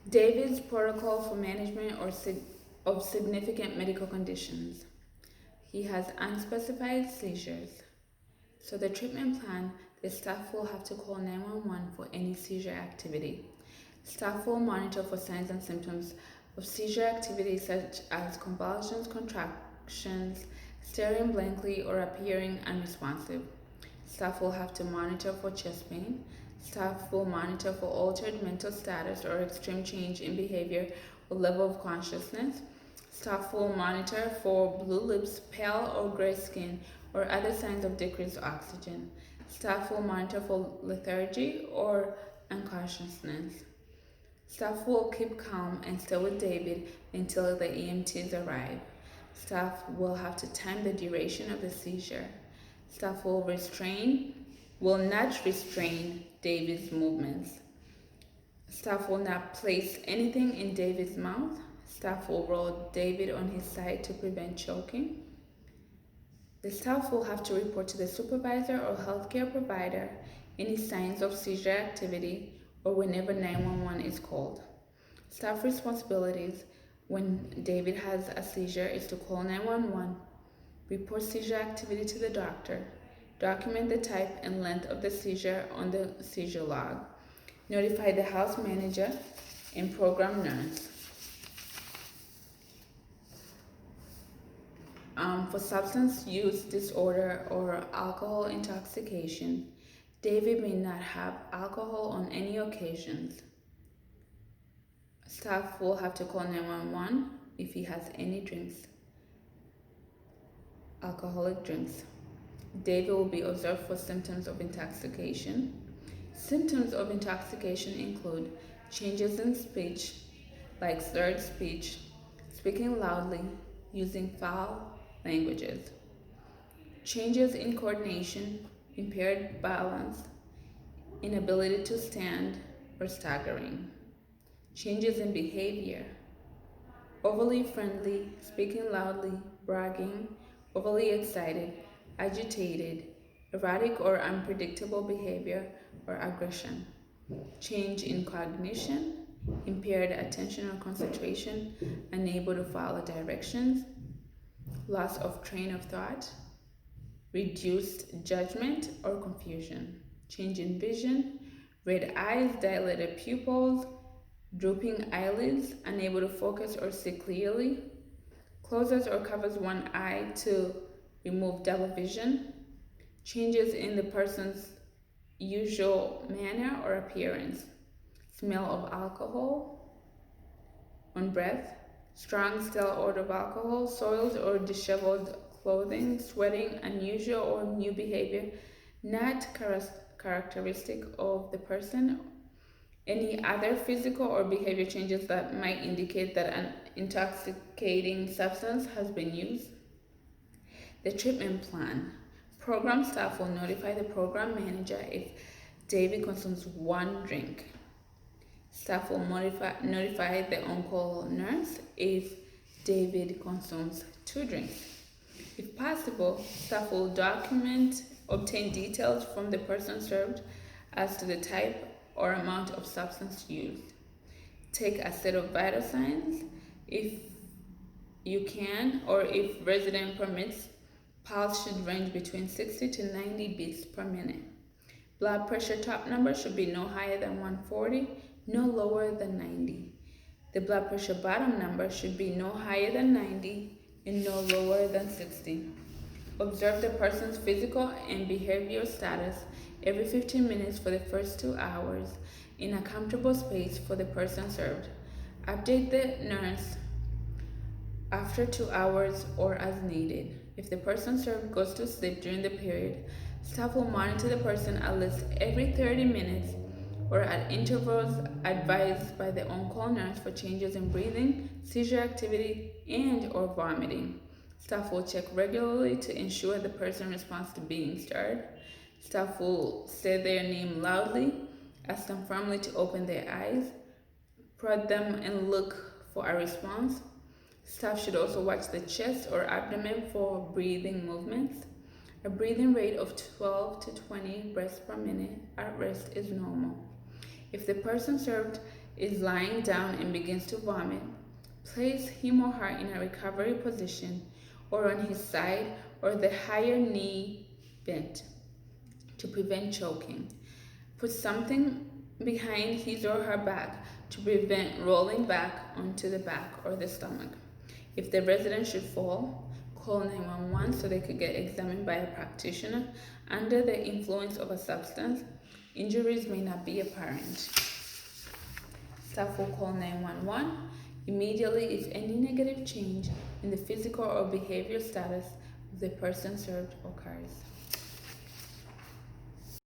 David's protocol for management of significant medical conditions. He has unspecified seizures. So the treatment plan, the staff will have to call 911 for any seizure activity. Staff will monitor for signs and symptoms of seizure activity such as convulsions, contractions, staring blankly, or appearing unresponsive. Staff will have to monitor for chest pain. Staff will monitor for altered mental status or extreme change in behavior or level of consciousness. Staff will monitor for blue lips, pale or gray skin, or other signs of decreased oxygen. Staff will monitor for lethargy or unconsciousness. Staff will keep calm and stay with David until the EMTs arrive. Staff will have to time the duration of the seizure. Staff will not restrain David's movements. Staff will not place anything in David's mouth. Staff will roll David on his side to prevent choking. The staff will have to report to the supervisor or healthcare provider any signs of seizure activity or whenever 911 is called. Staff responsibilities when David has a seizure is to call 911, report seizure activity to the doctor, document the type and length of the seizure on the seizure log, notify the house manager and program nurse. For substance use disorder or alcohol intoxication, David may not have alcohol on any occasions. Staff will have to call 911 if he has any alcoholic drinks. David will be observed for symptoms of intoxication. Symptoms of intoxication include changes in speech, like slurred speech, speaking loudly, using foul languages, changes in coordination, impaired balance, inability to stand, or staggering, changes in behavior, overly friendly, speaking loudly, bragging, overly excited, agitated, erratic or unpredictable behavior or aggression, change in cognition, impaired attention or concentration, unable to follow directions, loss of train of thought, reduced judgment or confusion, change in vision, red eyes, dilated pupils, drooping eyelids, unable to focus or see clearly, closes or covers one eye to remove double vision, changes in the person's usual manner or appearance, smell of alcohol on breath, strong stale odor of alcohol, soiled or disheveled clothing, sweating, unusual or new behavior not characteristic of the person, any other physical or behavior changes that might indicate that an intoxicating substance has been used. The treatment plan. Program staff will notify the program manager if David consumes one drink. Staff will notify the on-call nurse if David consumes 2 drinks. If possible, staff will obtain details from the person served as to the type or amount of substance used. Take a set of vital signs if you can, or if resident permits. Pulse should range between 60 to 90 beats per minute. Blood pressure top number should be no higher than 140, no lower than 90. The blood pressure bottom number should be no higher than 90 and no lower than 60. Observe the person's physical and behavioral status every 15 minutes for the first 2 hours in a comfortable space for the person served. Update the nurse after 2 hours or as needed. If the person served goes to sleep during the period, staff will monitor the person at least every 30 minutes or at intervals advised by the on-call nurse for changes in breathing, seizure activity, and or vomiting. Staff will check regularly to ensure the person responds to being stirred. Staff will say their name loudly, ask them firmly to open their eyes, prod them and look for a response. Staff should also watch the chest or abdomen for breathing movements. A breathing rate of 12 to 20 breaths per minute at rest is normal. If the person served is lying down and begins to vomit, place him or her in a recovery position or on his side or the higher knee bent to prevent choking. Put something behind his or her back to prevent rolling back onto the back or the stomach. If the resident should fall, call 911 so they could get examined by a practitioner. Under the influence of a substance, injuries may not be apparent. Staff will call 911 immediately if any negative change in the physical or behavioral status of the person served occurs.